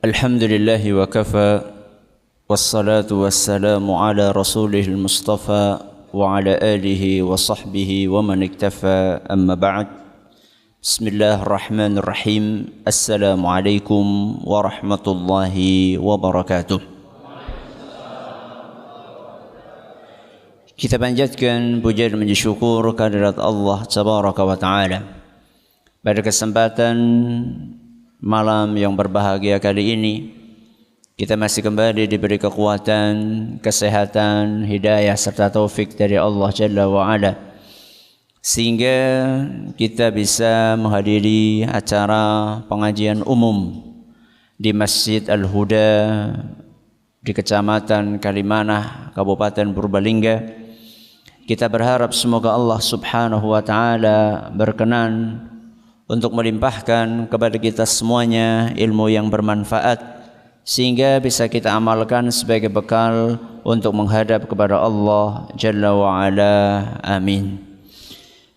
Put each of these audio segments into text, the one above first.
الحمد لله وكفى والصلاة والسلام على رسوله المصطفى وعلى آله وصحبه ومن اكتفى أما بعد بسم الله الرحمن الرحيم السلام عليكم ورحمة الله وبركاته. Kita panjatkan puja dan puji syukur kehadirat Allah Tabaraka wa Ta'ala. Pada kesempatan malam yang berbahagia kali ini, kita masih kembali diberi kekuatan, kesehatan, hidayah serta taufik dari Allah Jalla wa Ala, sehingga kita bisa menghadiri acara pengajian umum di Masjid Al-Huda di Kecamatan Kalimanah, Kabupaten Purbalingga. Kita berharap semoga Allah Subhanahu wa Ta'ala berkenan untuk melimpahkan kepada kita semuanya ilmu yang bermanfaat, sehingga bisa kita amalkan sebagai bekal untuk menghadap kepada Allah Jalla wa'ala. Amin.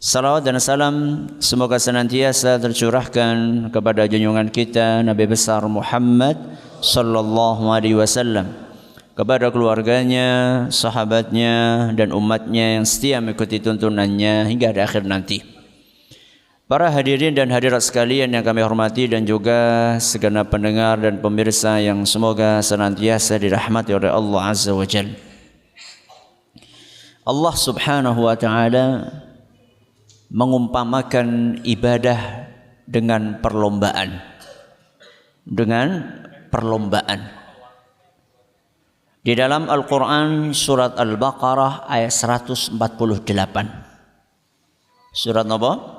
Salawat dan salam semoga senantiasa tercurahkan kepada junjungan kita Nabi besar Muhammad sallallahu alaihi wasallam, kepada keluarganya, sahabatnya dan umatnya yang setia mengikuti tuntunannya hingga di akhir nanti. Para hadirin dan hadirat sekalian yang kami hormati, dan juga segenap pendengar dan pemirsa yang semoga senantiasa dirahmati oleh Allah Azza wa Jalla. Allah Subhanahu wa Ta'ala mengumpamakan ibadah dengan perlombaan. Di dalam Al-Quran surat Al-Baqarah ayat 148. Surat apa?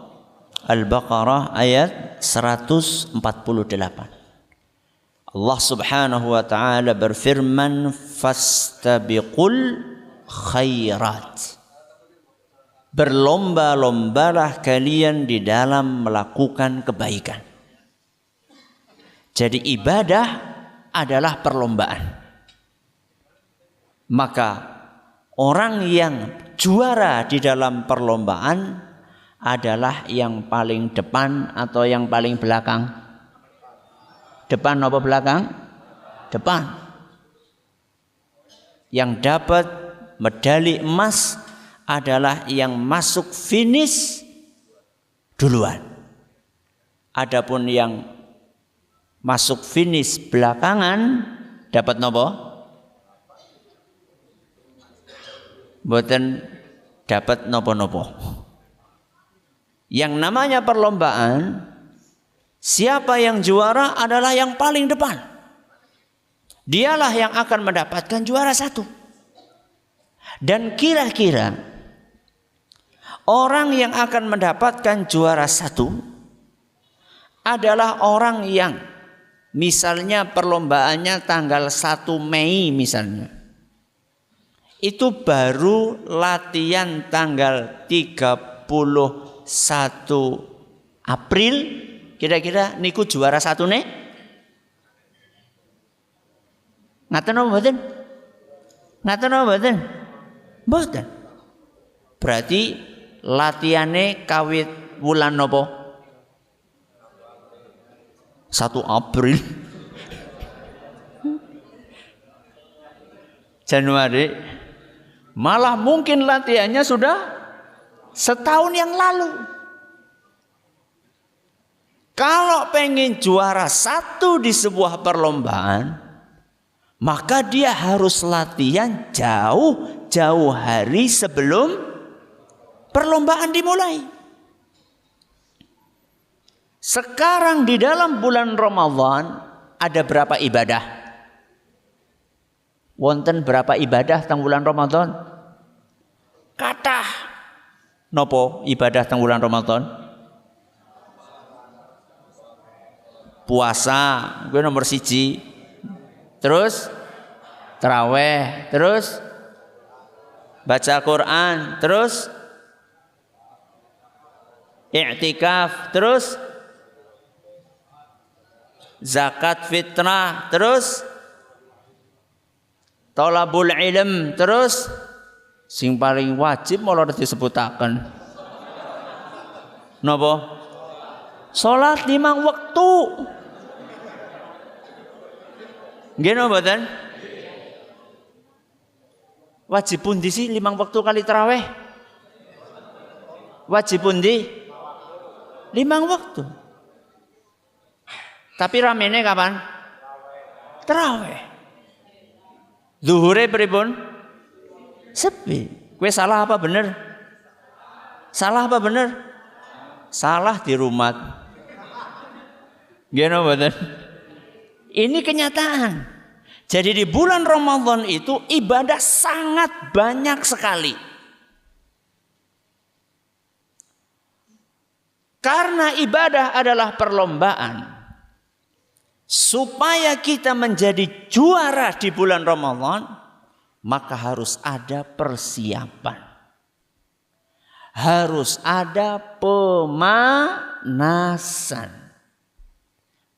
Al-Baqarah ayat 148. Allah Subhanahu wa Ta'ala berfirman, fastabiqul khairat. Berlomba-lombalah kalian di dalam melakukan kebaikan. Jadi ibadah adalah perlombaan. Maka orang yang juara di dalam perlombaan adalah yang paling depan atau yang paling belakang? Depan apa belakang? Depan. Yang dapat medali emas adalah yang masuk finish duluan. Adapun yang masuk finish belakangan dapat nopo? Mboten dapat nopo-nopo. Yang namanya perlombaan, siapa yang juara adalah yang paling depan. Dialah yang akan mendapatkan juara satu. Dan kira-kira orang yang akan mendapatkan juara satu adalah orang yang misalnya perlombaannya tanggal 1 Mei misalnya. Itu baru latihan tanggal 31 April, kira-kira niku juara satu nih? Ngaten apa mboten? Ngaten apa mboten? Mboten. Berarti latihane kawit wulan napa? 1 April. Januari. Malah mungkin latihannya sudah setahun yang lalu. Kalau pengen juara satu di sebuah perlombaan, maka dia harus latihan jauh-jauh hari sebelum perlombaan dimulai. Sekarang di dalam bulan Ramadan ada berapa ibadah? Wonten berapa ibadah teng bulan Ramadan? Kathah. Nopo ibadah teng bulan Ramadan? Puasa, gue nomor 1. Terus taraweh, terus baca Quran, terus i'tikaf, terus zakat fitrah, terus thalabul ilm, terus sing paling wajib malah disebutaken napa? Salat 5 waktu. Nggih napa mboten? Wajib pundi sih 5 waktu kali tarawih? Wajib pundi? 5 waktu. Tapi ramene kapan? Tarawih. Zuhure pripun? Sepi. Kowe salah apa bener? Salah apa bener? Salah di rumah. Gimana mboten? Ini kenyataan. Jadi di bulan Ramadan itu ibadah sangat banyak sekali. Karena ibadah adalah perlombaan. Supaya kita menjadi juara di bulan Ramadan, maka harus ada persiapan. Harus ada pemanasan.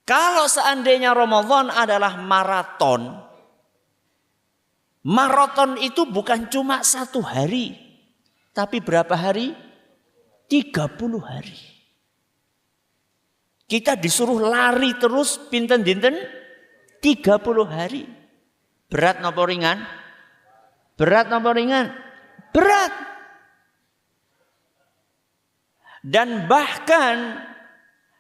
Kalau seandainya Ramadan adalah maraton, maraton itu bukan cuma 1 hari, tapi berapa hari? 30 hari. Kita disuruh lari terus pinten dinten 30 hari. Berat napa ringan? Berat napa ringan? Berat. Dan bahkan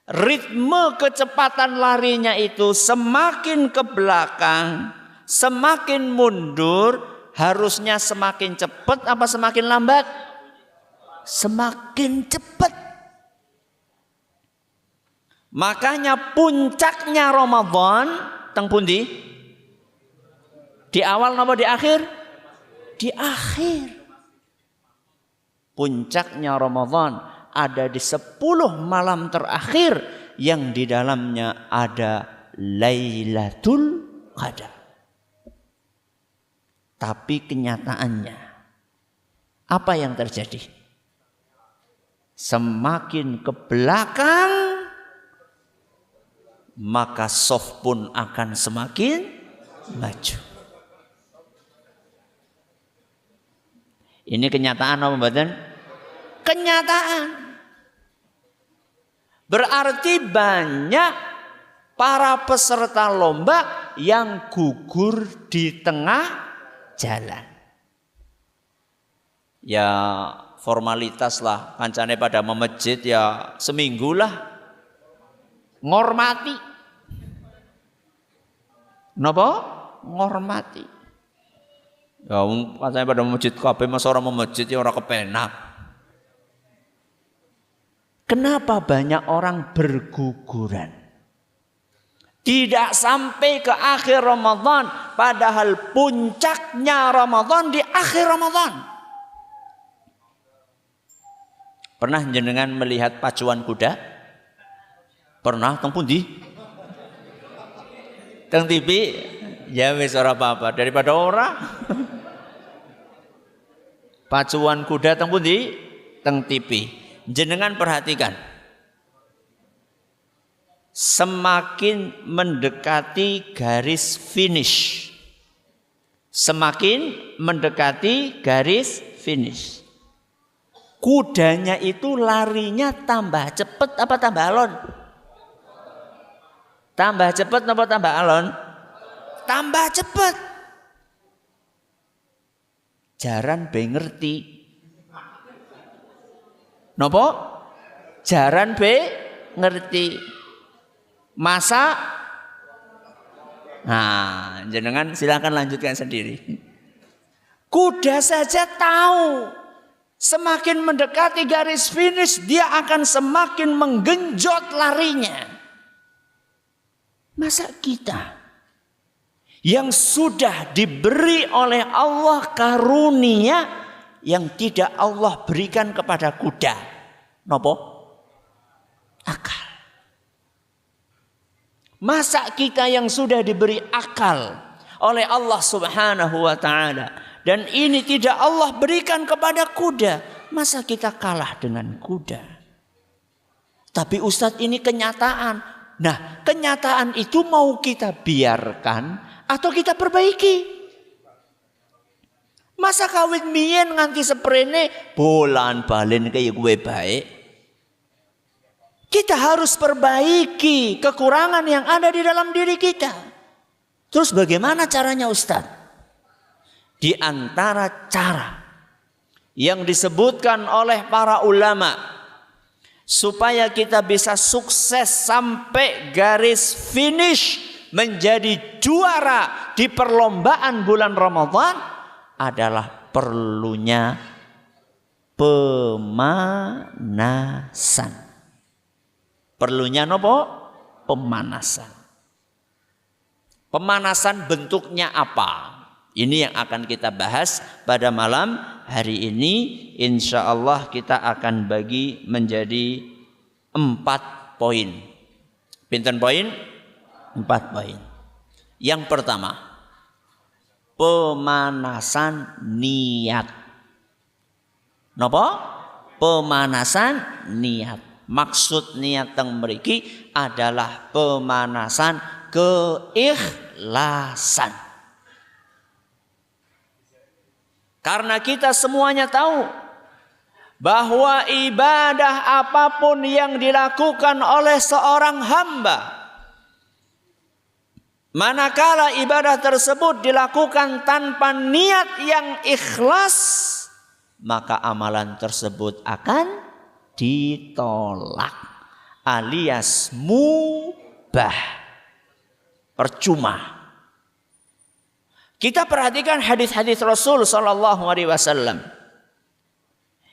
ritme kecepatan larinya itu semakin ke belakang, semakin mundur, harusnya semakin cepat apa semakin lambat? Semakin cepat. Makanya puncaknya Ramadan teng pundi? Di awal napa di akhir? Di akhir. Puncaknya Ramadan ada di 10 malam terakhir yang di dalamnya ada Lailatul Qadar. Tapi kenyataannya apa yang terjadi? Semakin ke belakang maka soft pun akan semakin maju. Ini kenyataan apa mboten? Kenyataan. Berarti banyak para peserta lomba yang gugur di tengah jalan. Ya formalitas lah, kancane pada memejit ya seminggu lah. Ngormati. Napa? Ngormati. Ya katanya pada masjid kabeh masa orang mau masjid ya orang kepenak. Kenapa banyak orang berguguran? Tidak sampai ke akhir Ramadan, padahal puncaknya Ramadan di akhir Ramadan. Pernah jenengan melihat pacuan kuda? Pernah teng pundi? Teng TV? Ya wis ora apa-apa daripada ora. Pacuan kuda teng pundi? Teng TV. Jenengan perhatikan. Semakin mendekati garis finish. Semakin mendekati garis finish. Kudanya itu larinya tambah cepat apa tambah alon? Tambah cepat apa tambah alon? Tambah cepat. Jaran be ngerti. Napa? Jaran be ngerti. Masa? Nah, jenengan silakan lanjutkan sendiri. Kuda saja tahu semakin mendekati garis finish dia akan semakin menggenjot larinya. Masa kita yang sudah diberi oleh Allah karunia yang tidak Allah berikan kepada kuda, nopo? Akal. Masa kita yang sudah diberi akal oleh Allah Subhanahu wa taala dan ini tidak Allah berikan kepada kuda, masa kita kalah dengan kuda? Tapi Ustadz ini kenyataan. Nah, kenyataan itu mau kita biarkan atau kita perbaiki? Masa kawit mien nganti seprene bolan balen kaya gue baik? Kita harus perbaiki kekurangan yang ada di dalam diri kita. Terus bagaimana caranya Ustaz? Di antara cara yang disebutkan oleh para ulama supaya kita bisa sukses sampai garis finish menjadi juara di perlombaan bulan Ramadan adalah perlunya pemanasan. Perlunya nopo? Pemanasan. Pemanasan bentuknya apa? Ini yang akan kita bahas pada malam hari ini. Insya Allah kita akan bagi menjadi 4 poin. Pinten poin? 4 poin. Yang pertama, pemanasan niat. Napa? Pemanasan niat. Maksud niat yang mriki adalah pemanasan keikhlasan. Karena kita semuanya tahu bahwa ibadah apapun yang dilakukan oleh seorang hamba, manakala ibadah tersebut dilakukan tanpa niat yang ikhlas, maka amalan tersebut akan ditolak alias mubah, percuma. Kita perhatikan hadis-hadis Rasul sallallahu alaihi wasallam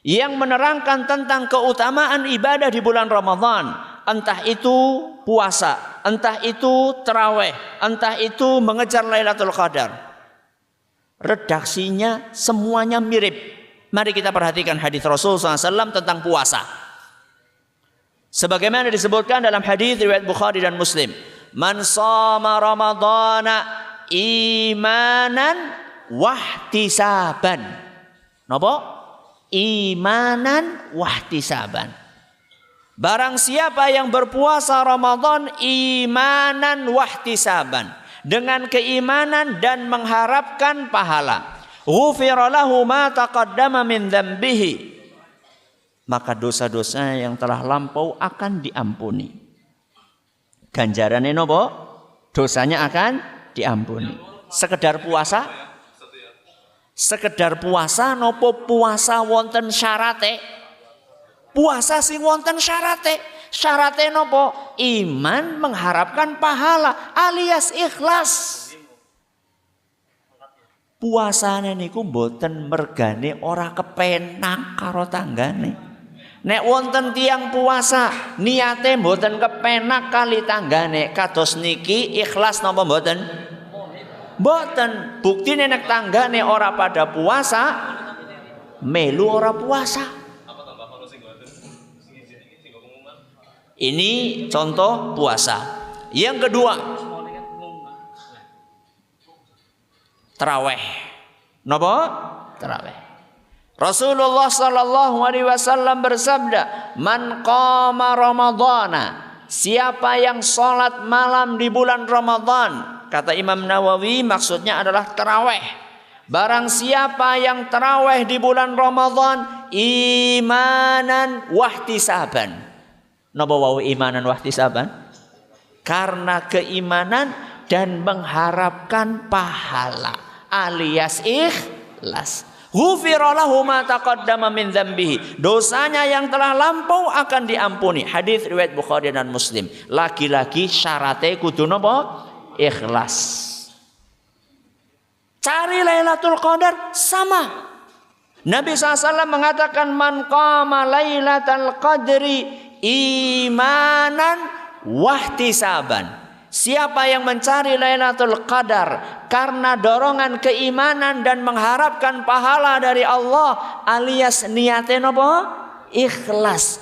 yang menerangkan tentang keutamaan ibadah di bulan Ramadan, entah itu puasa, entah itu tarawih, entah itu mengejar Lailatul Qadar. Redaksinya semuanya mirip. Mari kita perhatikan hadis Rasul SAW tentang puasa. Sebagaimana disebutkan dalam hadis riwayat Bukhari dan Muslim, man shoma ramadhana imanan wahtisaban. Napa? Imanan wahtisaban. Barang siapa yang berpuasa Ramadan imanan wahtisaban, dengan keimanan dan mengharapkan pahala, ghufira lahu ma taqaddama min dzambihi, maka dosa-dosa yang telah lampau akan diampuni. Ganjarane napa? Dosanya akan diampuni. Sekedar puasa? Sekedar puasa nopo puasa wonten syarate? Puasa sing wonten syarate. Syarate nopo? Iman mengharapkan pahala alias ikhlas. Puasane niku mboten mergane ora kepenak karo tanggane. Nek wonten tiang puasa niate mboten kepenak kali tanggane, kados niki ikhlas napa mboten? Mboten. Buktine nek tanggane ora pada puasa, melu ora puasa. Ini contoh puasa. Yang kedua, tarawih. Napa? Tarawih. Rasulullah sallallahu alaihi wasallam bersabda, "Man qama Ramadhana," siapa yang salat malam di bulan Ramadan, kata Imam Nawawi maksudnya adalah tarawih. Barang siapa yang tarawih di bulan Ramadan imanan wahtisaban. Napa wau imanan wahtisaban? Karena keimanan dan mengharapkan pahala alias ikhlas. Ghufira lahu ma taqaddama min dzambihi. Dosanya yang telah lampau akan diampuni. Hadis riwayat Bukhari dan Muslim. Lagi-lagi syaratnya kudu napa? Ikhlas. Cari Lailatul Qadar sama. Nabi SAW mengatakan man qama Lailatul Qadri imanan wahtisaban. Siapa yang mencari Lailatul Qadar karena dorongan keimanan dan mengharapkan pahala dari Allah alias niatnya apa? Ikhlas.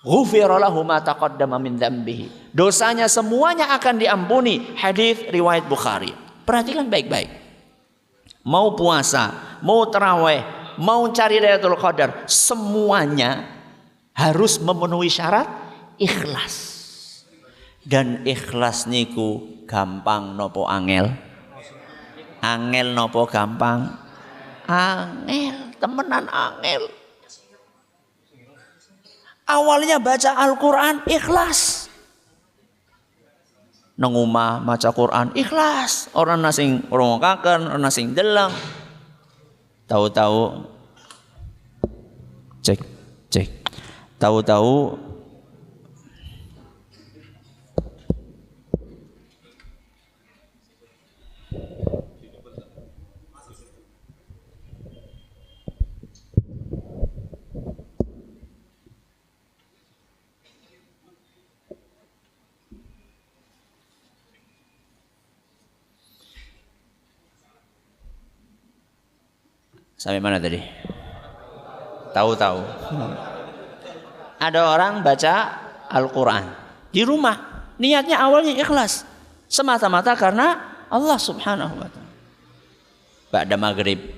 Ghufira lahu ma taqaddama min dzambihi. Dosanya semuanya akan diampuni. Hadis riwayat Bukhari. Perhatikan baik-baik. Mau puasa, mau tarawih, mau cari Lailatul Qadar, semuanya harus memenuhi syarat ikhlas. Dan ikhlas niku gampang nopo angel? Angel nopo gampang? Angel, temenan angel. Awalnya baca Al-Quran ikhlas. nang omah maca Quran ikhlas, orang sing ngrungokaken, orang sing deleng. Tahu-tahu cek. Tahu-tahu sampai mana tadi? Tahu-tahu. Ada orang baca Al-Quran di rumah, niatnya awalnya ikhlas, semata-mata karena Allah Subhanahu wa ta'ala. Ba'da maghrib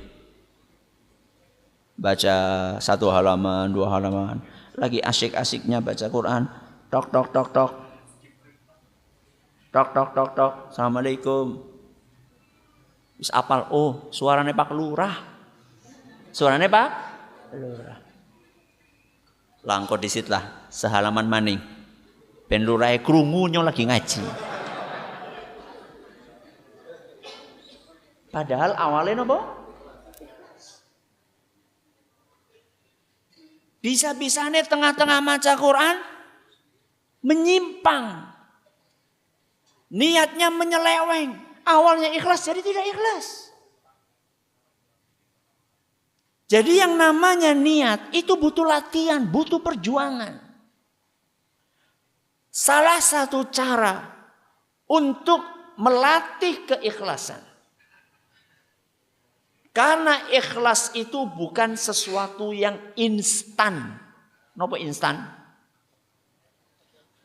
baca 1 halaman, 2 halaman, lagi asyik-asyiknya baca Quran, tok tok tok tok. Tok tok tok tok. Assalamualaikum. Wis apal, oh, suarane Pak Lurah. Suarane Pak Lurah. Langko disit lah sehalaman maning. Ben lurahe krungu nyong lagi ngaji. Padahal awalnya napa? Bisa-bisane tengah-tengah maca Quran menyimpang. Niatnya menyeleweng. Awalnya ikhlas jadi tidak ikhlas. Jadi yang namanya niat itu butuh latihan, butuh perjuangan. Salah satu cara untuk melatih keikhlasan. Karena ikhlas itu bukan sesuatu yang instan. Napa instan?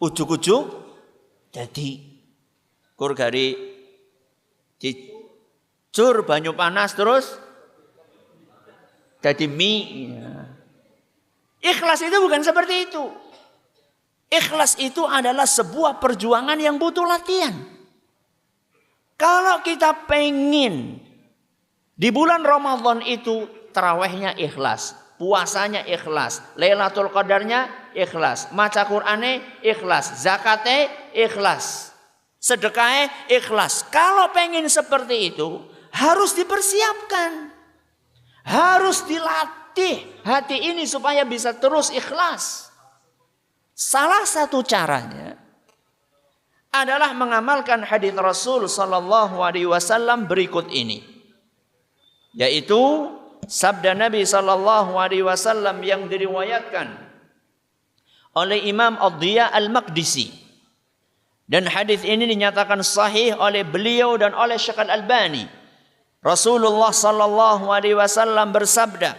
Ujug-ujug jadi kur gari dicur banyu panas terus jadi mie. Ikhlas itu bukan seperti itu. Ikhlas itu adalah sebuah perjuangan yang butuh latihan. Kalau kita pengen di bulan Ramadan itu tarawehnya ikhlas, puasanya ikhlas, Lailatul Qadarnya ikhlas, maca Qur'ane ikhlas, zakate ikhlas, sedekahnya ikhlas. Kalau pengen seperti itu harus dipersiapkan. Harus dilatih hati ini supaya bisa terus ikhlas. Salah satu caranya adalah mengamalkan hadis Rasul sallallahu alaihi wasallam berikut ini. Yaitu sabda Nabi sallallahu alaihi wasallam yang diriwayatkan oleh Imam Ad-Diya Al-Maqdisi. Dan hadis ini dinyatakan sahih oleh beliau dan oleh Syekh Al-Albani. Rasulullah sallallahu alaihi wasallam bersabda,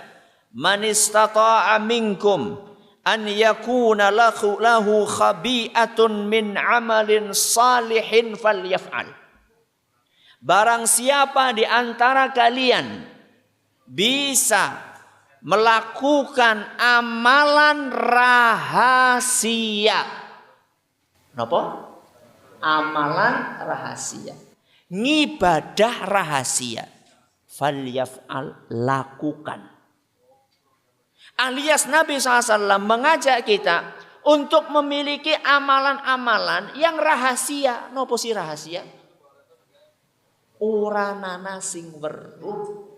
"Man istata'a minkum an yakuna lahu khabi'atun min amalin salihin falyaf'al." Barang siapa di antara kalian bisa melakukan amalan rahasia. Napa? Amalan rahasia. Ngibadah rahasia. Falyaf'al, lakukan. Alias Nabi SAW mengajak kita untuk memiliki amalan-amalan yang rahasia. Nopo sih rahasia? Uranana sing weruh.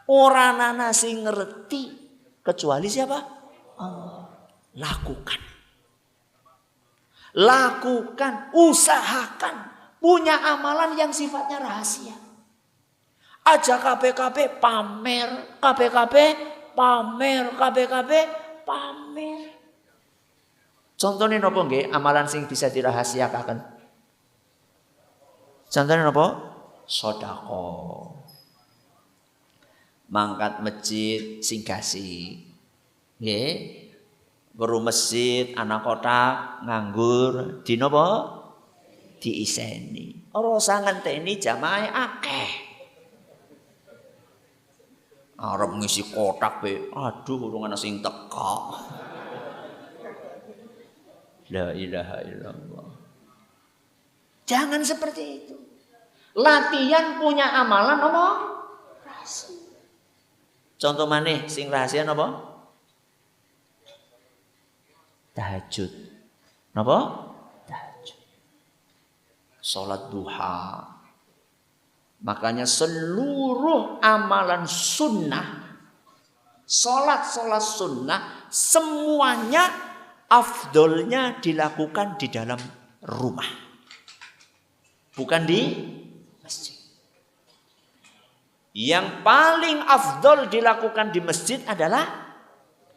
Uranana sing ngerti. Kecuali siapa? Allah. Lakukan. Lakukan, usahakan. Punya amalan yang sifatnya rahasia. Aja KPKP pamer, KPKP pamer, KPKP pamer. Contohnya nopo nggih amalan sing bisa dirahasiakan? Contohnya nopo? Sedekah. Mangkat masjid sing gasih. Nggih. Weru masjid anak kotak nganggur di nopo? Diiseni. Ora usah ngenteni jamaah akeh. Arep ngisi kotak be, aduh urung ana sing teka. La ilaha illallah. Jangan seperti itu. Latihan punya amalan apa? Rahasia. Contoh maneh sing rahasia napa? Tahajud. Napa? Tahajud. Salat duha. Makanya seluruh amalan sunnah, salat sunnah, semuanya afdolnya dilakukan di dalam rumah. Bukan di masjid. Yang paling afdol dilakukan di masjid adalah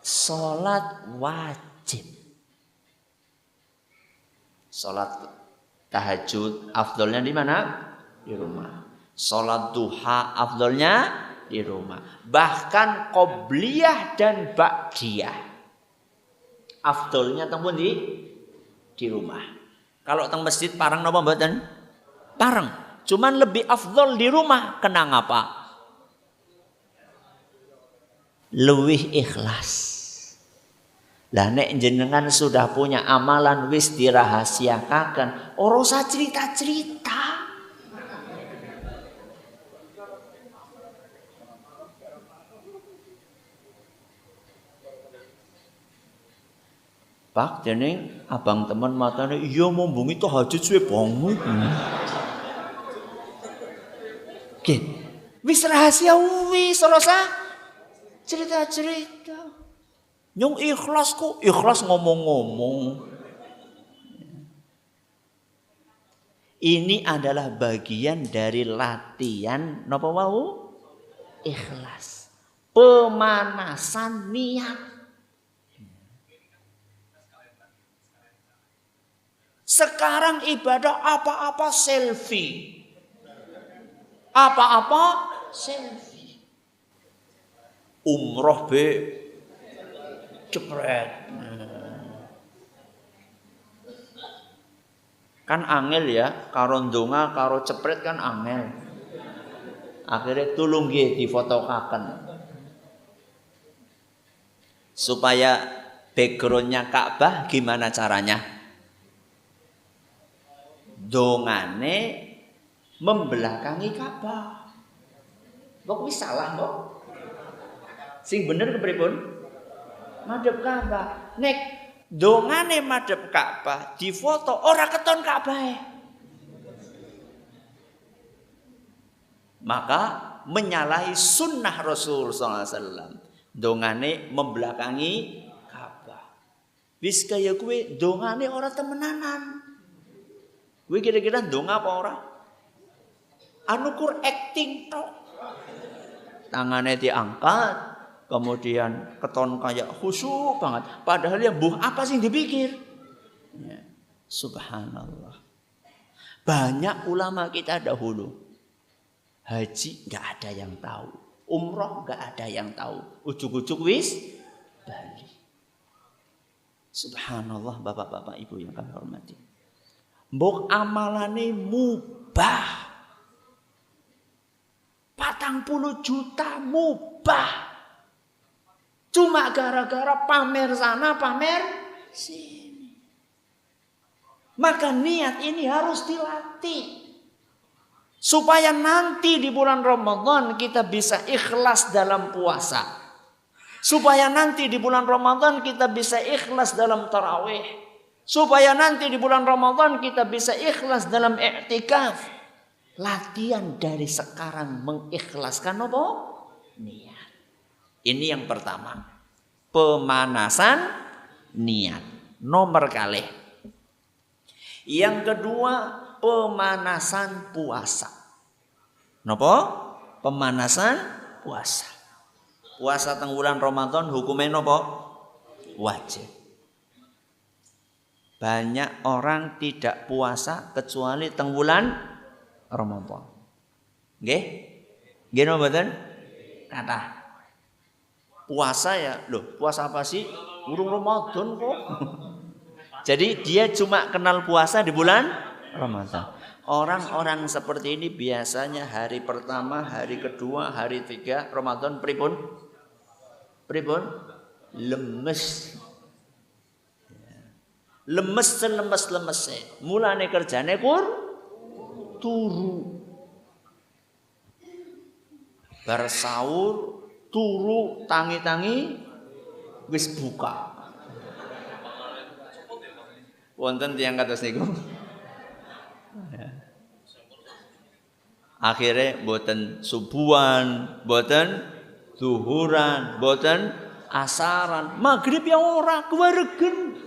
salat wajib. Salat tahajud afdolnya di mana? Di rumah. Salat duha afdolnya di rumah. Bahkan qobliyah dan ba'diyah afdolnya tembun di rumah. Kalau teng masjid parang napa mboten? Parang. Cuman lebih afdol di rumah. Kenang apa? Luwih ikhlas. Lah nek jenengan sudah punya amalan wis dirahasiakaken, ora usah cerita-cerita. Pak dening abang teman matane iya mumbungi tahajud suwe banget. Oke. Wis rahasia wis ora usah cerita-cerita. Nyong ikhlas kok, ikhlas ngomong-ngomong. Ini adalah bagian dari latihan napa wau? Ikhlas. Pemanasan niat. Sekarang ibadah apa-apa selfie. Apa-apa selfie. Umroh be cepret. Kan angel ya, karo ndonga karo cepret kan angel. Akhirnya tulung nggih difotokaken. Supaya backgroundnya Ka'bah gimana caranya? Dongane membelakangi Ka'bah. Kok wis salah kok? Sing bener kepripun? Madhep Ka'bah. Nek dongane madhep Ka'bah, difoto ora keton Ka'bahe. Maka menyalahi sunnah Rasul SAW. Dongane membelakangi Ka'bah. Wis kaya kuwi dongane ora temenanan. Kuwi kira-kira ndonga apa ora? Anu kur acting tok. Tangannya diangkat, kemudian keton kayak khusyuk banget. Padahal ya buh apa sih dipikir? Ya, subhanallah. Banyak ulama kita dahulu. Haji nggak ada yang tahu. Umroh nggak ada yang tahu. Ujuk-ujuk wis bali. Subhanallah bapak-bapak ibu yang kami hormati. Mbok amalane mubah. 40 juta mubah. Cuma gara-gara pamer sana, pamer sini. Maka niat ini harus dilatih. Supaya nanti di bulan Ramadan kita bisa ikhlas dalam puasa. Supaya nanti di bulan Ramadan kita bisa ikhlas dalam tarawih. Supaya nanti di bulan Ramadan kita bisa ikhlas dalam i'tikaf. Latihan dari sekarang mengikhlaskan apa? Niat. Ini yang pertama. Pemanasan niat. Nomor kalih. Yang kedua, pemanasan puasa. Napa? Pemanasan puasa. Puasa teng bulan Ramadan hukumnya napa? Wajib. Banyak orang tidak puasa kecuali teng bulan Ramadan. Nggih? Nggih napa mboten? Kathah. Puasa ya, loh, puasa apa sih? Urung Ramadan kok. Jadi dia cuma kenal puasa di bulan Ramadan. Orang-orang seperti ini biasanya hari pertama, hari kedua, hari tiga Ramadan pripun? Pripun? Lemes. Lemes selemes-lemese. Mulane kerjane turu. Bar sahur turu tangi-tangi wis buka. Wonten tiyang kados niku. Akhirnya boten subuhan, boten zuhuran, boten asaran, maghrib ya ora kewaregen.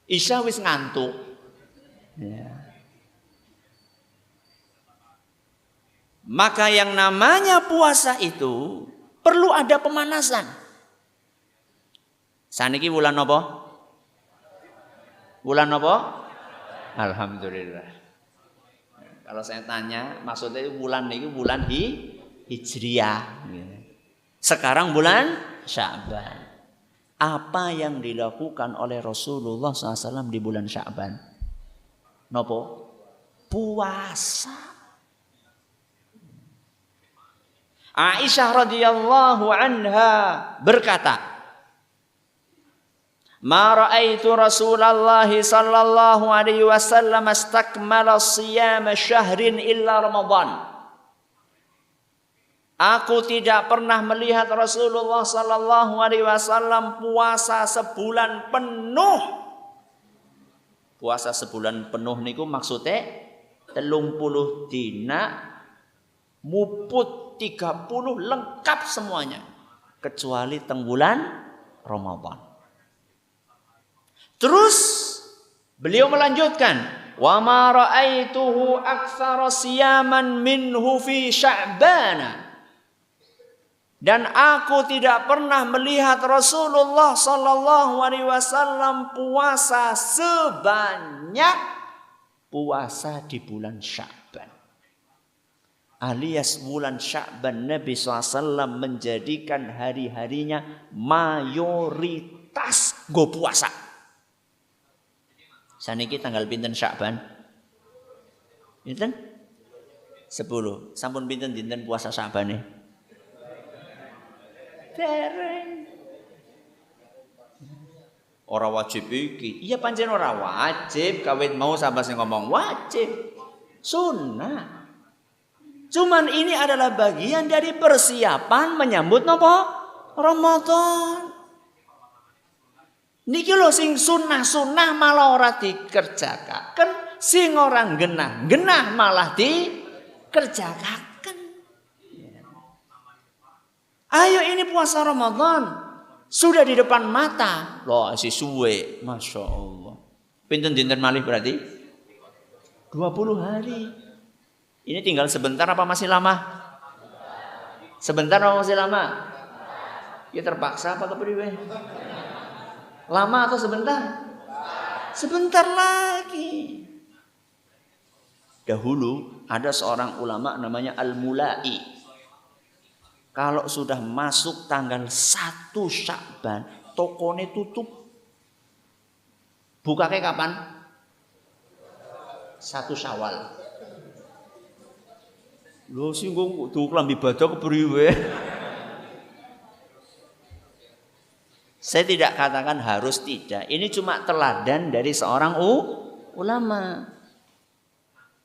Isya wis ngantuk. Ya. Maka yang namanya puasa itu perlu ada pemanasan. Saniki wulan apa? Wulan apa? Alhamdulillah. Kalau saya tanya, maksudnya bulan ini bulan Hijriah. Sekarang bulan Sya'ban. Apa yang dilakukan oleh Rasulullah SAW di bulan Sya'ban? Nopo? Puasa. Aisyah radhiyallahu anha berkata, "Ma ra'aitu Rasulullah sallallahu alaihi wasallam astakmala siyam syahrin illa Ramadan." Aku tidak pernah melihat Rasulullah sallallahu alaihi wasallam puasa sebulan penuh. Puasa sebulan penuh niku maksudnya 30 dina muput 30 lengkap semuanya kecuali teng bulan Ramadan. Terus beliau melanjutkan, wa ma ra'aituhu aktsara siyaman minhu fi Sya'ban. Dan aku tidak pernah melihat Rasulullah sallallahu alaihi wasallam puasa sebanyak puasa di bulan Sya'ban. Alias bulan Sya'ban Nabi SAW menjadikan hari-harinya mayoritas go puasa. Saniki tanggal pinten Sya'ban? Pinten? 10. Sampun pinten dinten puasa Sya'bane? Dereng. Ora wajib iki. Iya pancen ora wajib, kawit mau sampai sing ngomong wajib. Sunnah. Cuman ini adalah bagian dari persiapan menyambut napa? Ramadan. Niki lho sing sunah-sunah malah ora dikerjakaken, sing orang genah-genah malah dikerjakaken. Ayo ini puasa Ramadan sudah di depan mata. Loh si suwe, Masya Allah. Pinten dinten malih berarti 20 hari. Ini tinggal sebentar apa masih lama? Sebentar apa masih lama? Ya terpaksa apa kepriwe? Lama atau sebentar? Sebentar lagi. Dahulu ada seorang ulama namanya Al-Mulai. Kalau sudah masuk tanggal 1 Sya'ban, tokone tutup. Bukake kapan? 1 Syawal. Lho sing kok tuku klambi badak kepriwe? Saya tidak katakan harus tidak. Ini cuma teladan dari seorang ulama.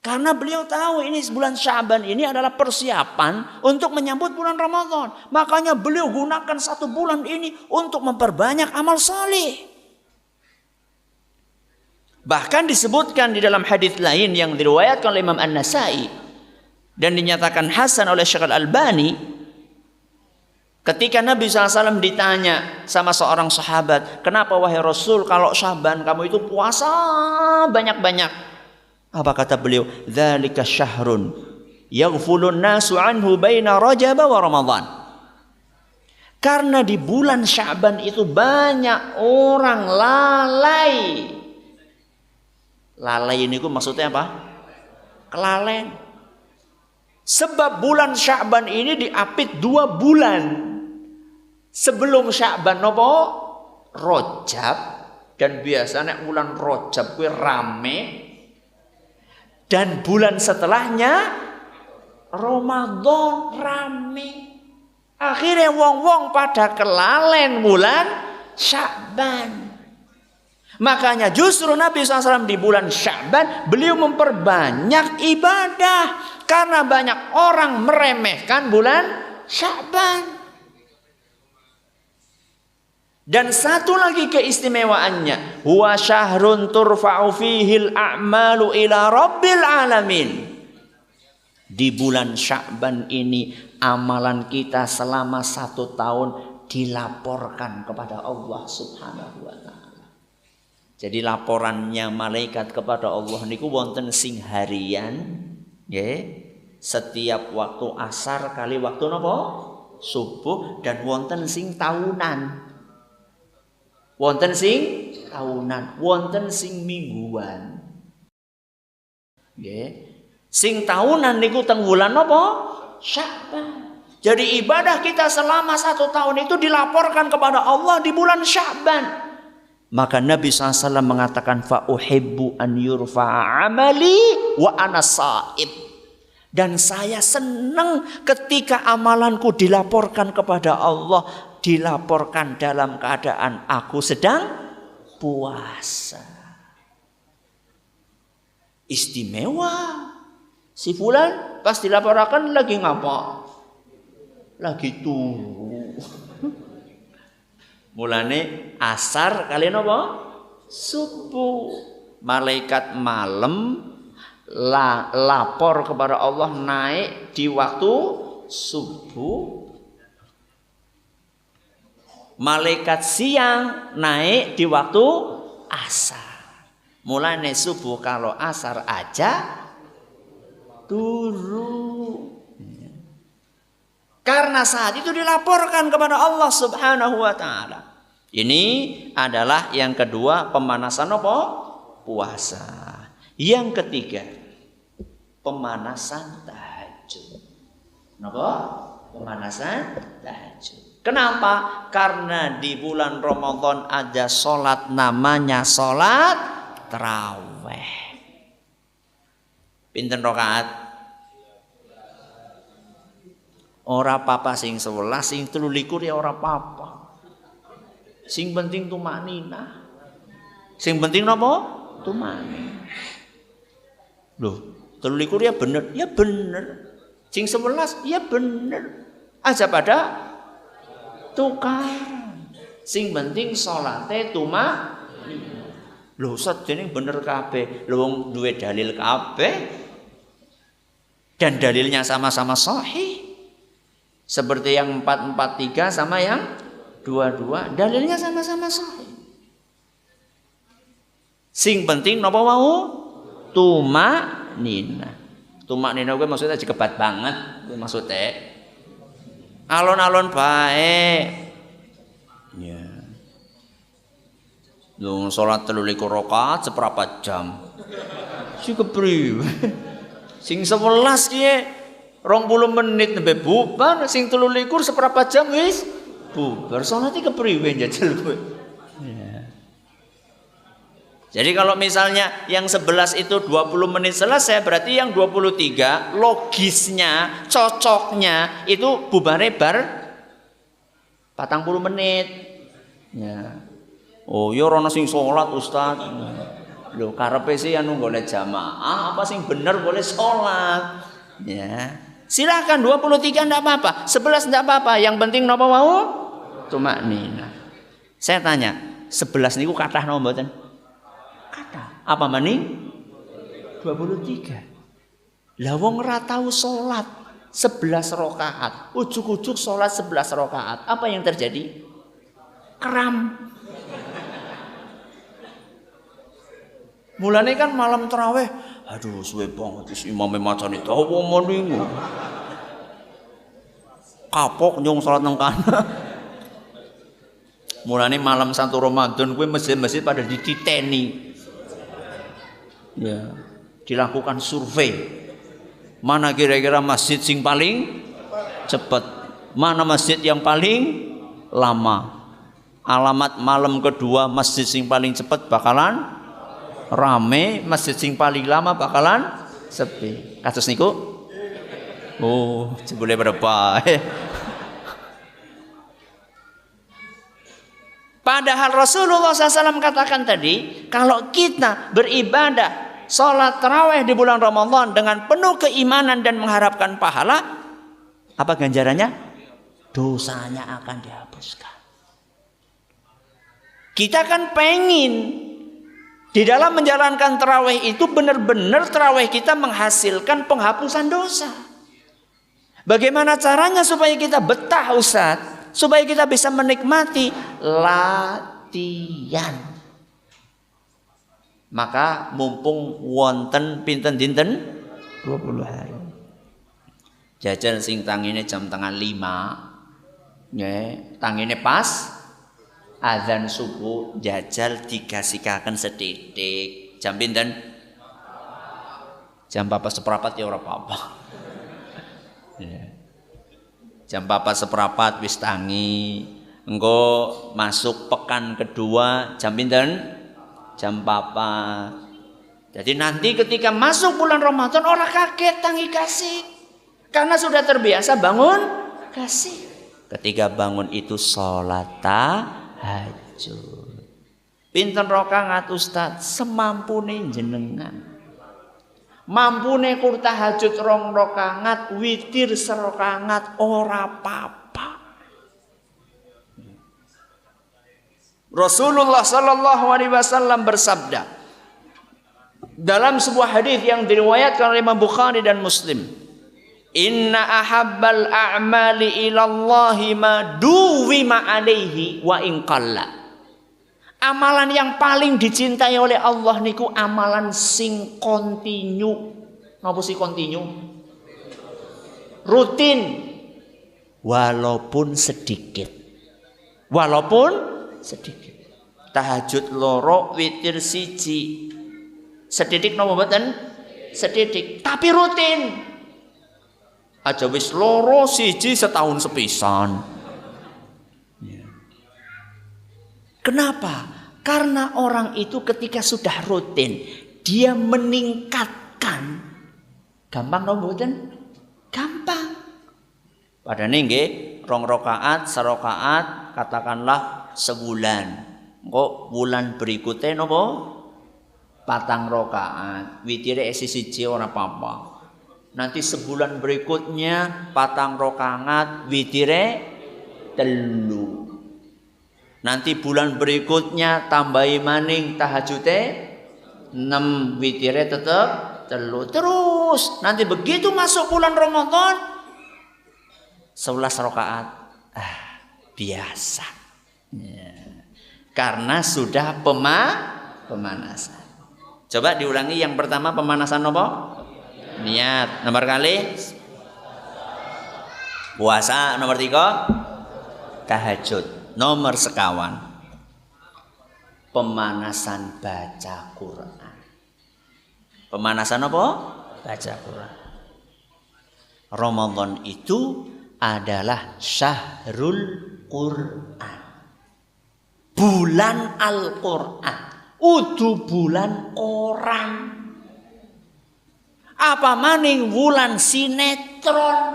Karena beliau tahu ini bulan Sya'ban ini adalah persiapan untuk menyambut bulan Ramadan. Makanya beliau gunakan 1 bulan ini untuk memperbanyak amal saleh. Bahkan disebutkan di dalam hadis lain yang diriwayatkan oleh Imam An-Nasai dan dinyatakan hasan oleh Syekh Al-Albani, ketika Nabi SAW ditanya sama seorang sahabat, kenapa wahai Rasul kalau Sya'ban kamu itu puasa banyak-banyak? Apa kata beliau? Dzalika syahrun yaghfulun nasu anhu baina Rajab wa Ramadan. Karena di bulan Sya'ban itu banyak orang lalai. Lalai ini maksudnya apa? Kelalaian. Sebab bulan Sya'ban ini diapit 2 bulan. Sebelum Sya'ban nopo? Rajab. Dan biasanya bulan Rajab kuwi rame. Dan bulan setelahnya Ramadan rame. Akhirnya wong-wong pada kelalen bulan Sya'ban. Makanya justru Nabi SAW di bulan Sya'ban beliau memperbanyak ibadah. Karena banyak orang meremehkan bulan Sya'ban. Dan satu lagi keistimewaannya, huwa syahrun turfa'u fihil a'malu ila rabbil alamin. Di bulan Sya'ban ini amalan kita selama 1 tahun dilaporkan kepada Allah Subhanahu wa taala. Jadi laporannya malaikat kepada Allah niku wonten sing harian, nggih. Setiap waktu asar kali waktu napa? Subuh, dan wonten sing tahunan. Wonten sing tahunan, wonten sing mingguan. Nggih. Sing tahunan niku teng wulan napa? Sya'ban. Jadi ibadah kita selama 1 tahun itu dilaporkan kepada Allah di bulan Sya'ban. Maka Nabi SAW mengatakan fa uhibbu an yurfa'a amali wa ana sha'ib. Dan saya senang ketika amalanku dilaporkan kepada Allah, dilaporkan dalam keadaan aku sedang puasa. Istimewa. Si fulan pas dilaporkan lagi ngapa? Lagi turu. Mulane asar kalian apa? Subuh. Malaikat malam lapor kepada Allah naik di waktu subuh. Malaikat siang naik di waktu asar. Mulane subuh kalau asar aja turu. Karena saat itu dilaporkan kepada Allah Subhanahu wa taala. Ini adalah yang kedua, pemanasan apa? Puasa. Yang ketiga, pemanasan tahajud. Kenapa? Pemanasan tahajud. Kenapa? Karena di bulan Ramadan ada sholat namanya sholat taraweh. Pinten rakaat? Ora papa sing 11, sing 23 ya ora papa. Sing penting tumakninah. Sing penting napa? Tumakninah. Loh, 23 ya bener, ya bener. Sing 11 ya bener. Aja pada tukaran. Sing penting salate tumakninah. Loh, sedene bener kabeh. Lho wong duwe dalil kabeh. Dan dalilnya sama-sama sahih. Seperti yang 443 sama yang 22, dalilnya sama-sama sahih. Sing penting napa wau? Tumakninah. Tumakninah kuwi maksudnya kebat banget, kuwi maksudnya. Alon-alon bae. Ya. Lho salat 23 rakaat seprapat jam. Sing kepriwe? Sing 11 kiye 20 menit nembe bubar, sing 23 seprapat jam wis bubar. Salate kepriwe njajal kowe? Ya. Jadi kalau misalnya yang 11 itu 20 menit selesai, berarti yang 23 logisnya, cocoknya itu bubare bar 40 menit. Ya. Oh, ya ana sing salat Ustaz. Lho karepe sih anu golek jamaah, apa sing bener boleh salat. Ya. Silakan 23 enggak apa-apa, 11 enggak apa-apa, yang penting napa mau? Tumakninah. Saya tanya, 11 niku kathah napa mboten? Kathah. Apa maning? 23. Lah wong ora tau salat 11 rakaat, ujug-ujug salat 11 rakaat. Apa yang terjadi? Kram. Mulane kan malam tarawih, aduh suwe banget wis imame macane dawa maning. Kapok nyung salat nang kana. Mulane malam 1 Ramadan kuwi masjid-masjid pada dititeni. Ya, dilakukan survei. Mana kira-kira masjid sing paling cepat? Mana masjid yang paling lama? Alamat malam kedua masjid sing paling cepat bakalan rame, masjid sing paling lama bakalan sepi. Kasus niku? Oh, jebule pada bae. Padahal Rasulullah SAW katakan tadi, kalau kita beribadah sholat tarawih di bulan Ramadan dengan penuh keimanan dan mengharapkan pahala, apa ganjarannya? Dosanya akan dihapuskan. Kita kan pengen di dalam menjalankan tarawih itu benar-benar tarawih kita menghasilkan penghapusan dosa. Bagaimana caranya supaya kita betah Ustaz? Supaya kita bisa menikmati latihan. Maka mumpung wonten pinten dinten 20 hari. Jajal sing tangine jam tengah 5. Nggih, tangine pas azan subuh jajal digasikaken sethithik. Jam pinten? Jam 4:15 ya ora apa-apa. Jam 4:15 wis tangi. Engko masuk pekan kedua jam pinten? Jam 4. Jadi nanti ketika masuk bulan Ramadan orang kaget tangi kasih. Karena sudah terbiasa bangun kasih. Ketika bangun itu sholat tahajud. Pinten rakaat Ustaz? Semampune jenengan. Mampune kur tahajud 2 rakaat, witir 1 rakaat ora apa-apa. Rasulullah sallallahu alaihi wasallam bersabda dalam sebuah hadis yang diriwayatkan oleh Imam Bukhari dan Muslim, "Inna ahabbal a'mali ilallahi ma duwima alaihi wa in qalla." Amalan yang paling dicintai oleh Allah niku amalan sing kontinu. Napa sih kontinu? Rutin. Walaupun sedikit. Walaupun sedikit. Tahajud loro, witir siji. Sedidik napa mboten? Sedidik, tapi rutin. Aja wis loro siji setahun sepisan. Kenapa? Karena orang itu ketika sudah rutin, dia meningkatkan. Gampang napa mboten? Gampang. Padahal nggih 2 rakaat, 1 rakaat katakanlah sebulan. Kok bulan berikutnya napa? 4 rakaat. Witire siji ora apa-apa. Nanti sebulan berikutnya 4 rakaat, witire 3. Nanti bulan berikutnya tambahi maning tahajute 6, witire tetap 3. Terus nanti begitu masuk bulan Ramadan 11 rakaat. Biasa. Ya. Karena sudah pemanasan. Coba diulangi yang pertama pemanasan apa? Niat. Nomor kali puasa. Nomor 3 tahajud. Nomor sekawan pemanasan baca Quran. Pemanasan apa? Baca Quran. Ramadan itu adalah syahrul Quran. Bulan Al-Quran. Udu bulan orang. Apa maning bulan sinetron.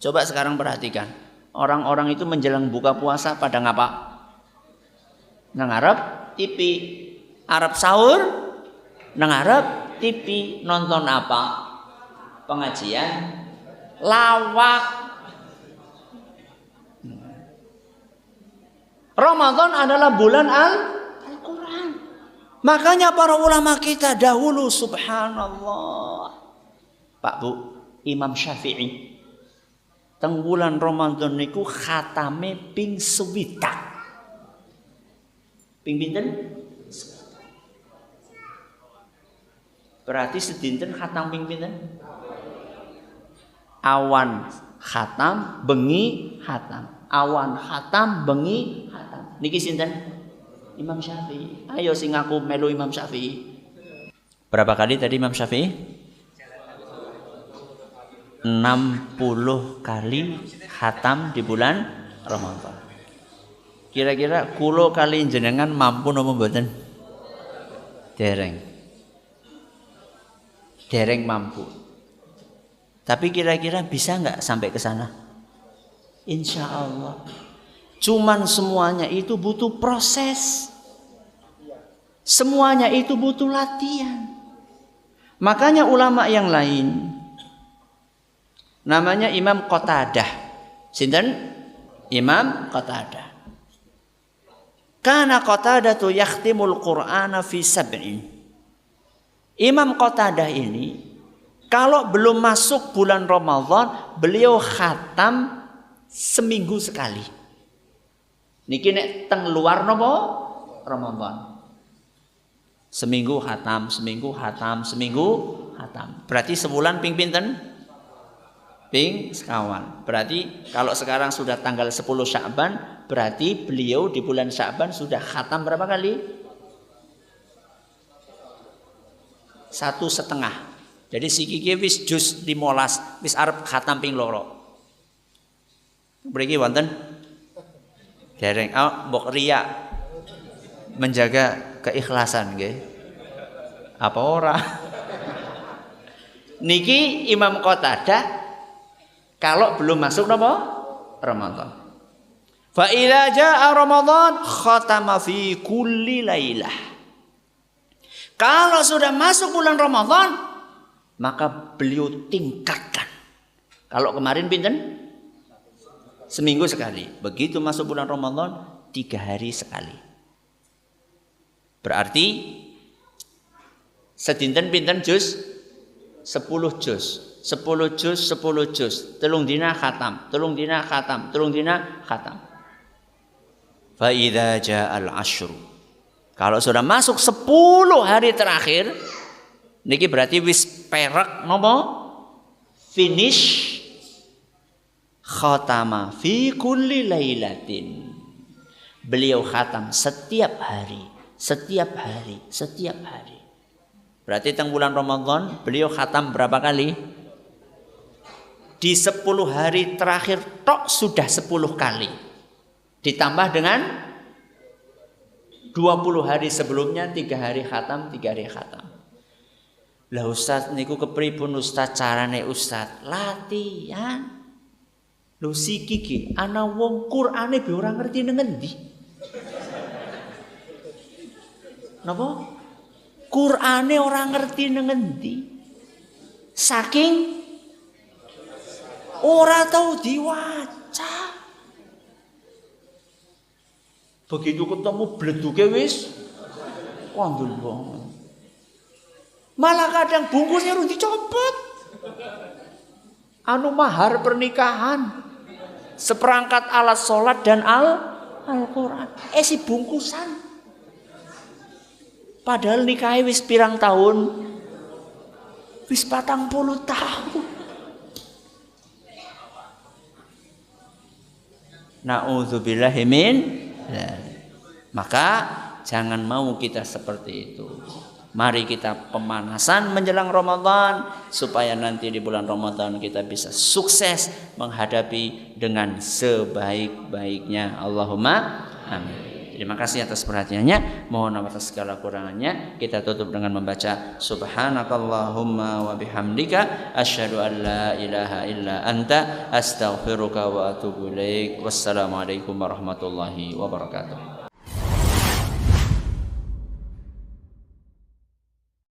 Coba sekarang perhatikan. Orang-orang itu menjelang buka puasa pada ngapa? Ngarep TV. Arab sahur ngarep TV. Nonton apa? Pengajian lawak. Ramadan adalah bulan Al-Quran. Makanya para ulama kita dahulu subhanallah. Pak Bu, Imam Syafi'i teng bulan Ramadan niku khatame ping 20. Ping pinten? Berarti sedinten khatam ping pinten? Awan khatam, bengi khatam. Awan khatam, bengi khatam. Niki sinten? Imam Syafi'i. Ayo sing aku melu Imam Syafi'i. Berapa kali tadi Imam Syafi'i? 60 kali khatam di bulan Ramadan. Kira-kira kulo kali jenengan mampu napa mboten? Dereng mampu. Tapi kira-kira bisa nggak sampai ke sana? Insya Allah. Cuman semuanya itu butuh proses. Semuanya itu butuh latihan. Makanya ulama yang lain namanya Imam Qatadah. Sinten? Imam Qatadah. Kana Qatadah yakhtimul Qur'ana fi sab'in. Imam Qatadah ini kalau belum masuk bulan Ramadan, beliau khatam seminggu sekali. Niki nek teng luar napa Ramadan. Seminggu khatam, seminggu khatam, seminggu khatam. Berarti sebulan ping pinten? Ping sekawan. Berarti kalau sekarang sudah tanggal 10 Sya'ban, berarti beliau di bulan Sya'ban sudah khatam berapa kali? 1,5. Jadi sikiki wis juz 15, wis arep khatam ping loro. Mriki wonten dereng mbok riya menjaga keikhlasan nggih. Apa ora? Niki Imam Qatadah kalau belum masuk napa? Ramadan. Fa idza jaa Ramadan khatama fi kulli lailah. Kalau sudah masuk bulan Ramadan, maka beliau tingkatkan. Kalau kemarin pinten? Seminggu sekali. Begitu masuk bulan Ramadan, 3 hari sekali. Berarti sedinten pinten juz? 10 juz. 10 juz, 10 juz. Telung dina khatam, telung dina khatam, telung dina khatam. Fa idza ja'al asyru. Kalau sudah masuk 10 hari terakhir, niki berarti wis perak napa? Finish khatama fi kulli lailatin. Beliau khatam setiap hari, setiap hari, setiap hari. Berarti teng bulan Ramadan beliau khatam berapa kali? Di 10 hari terakhir tok sudah 10 kali. Ditambah dengan 20 hari sebelumnya 3 hari khatam, 3 hari khatam. Lah Ustaz niku kepripun Ustaz carane Ustaz? Latihan. Lho sikiki ana wong Qur'ane be ora ngerti nang endi. Napa? Qur'ane ora ngerti nang endi. Saking ora tahu diwaca. Begitu ketemu bleduke wis kandel banget. Malah kadang bungkusnya harus dicopot. Anu mahar pernikahan, seperangkat alat sholat dan Al-Quran. Si bungkusan. Padahal nikahnya wis pirang tahun? Wis 40 tahun. Na'udzubillahi min. Maka jangan mau kita seperti itu. Mari kita pemanasan menjelang Ramadan supaya nanti di bulan Ramadan kita bisa sukses menghadapi dengan sebaik-baiknya. Allahumma amin. Terima kasih atas perhatiannya. Mohon maaf atas segala kurangannya. Kita tutup dengan membaca Subhanakallahumma wa bihamdika asyhadu an la ilaha illa anta astaghfiruka wa atubu ilaik. Wassalamualaikum warahmatullahi wabarakatuh.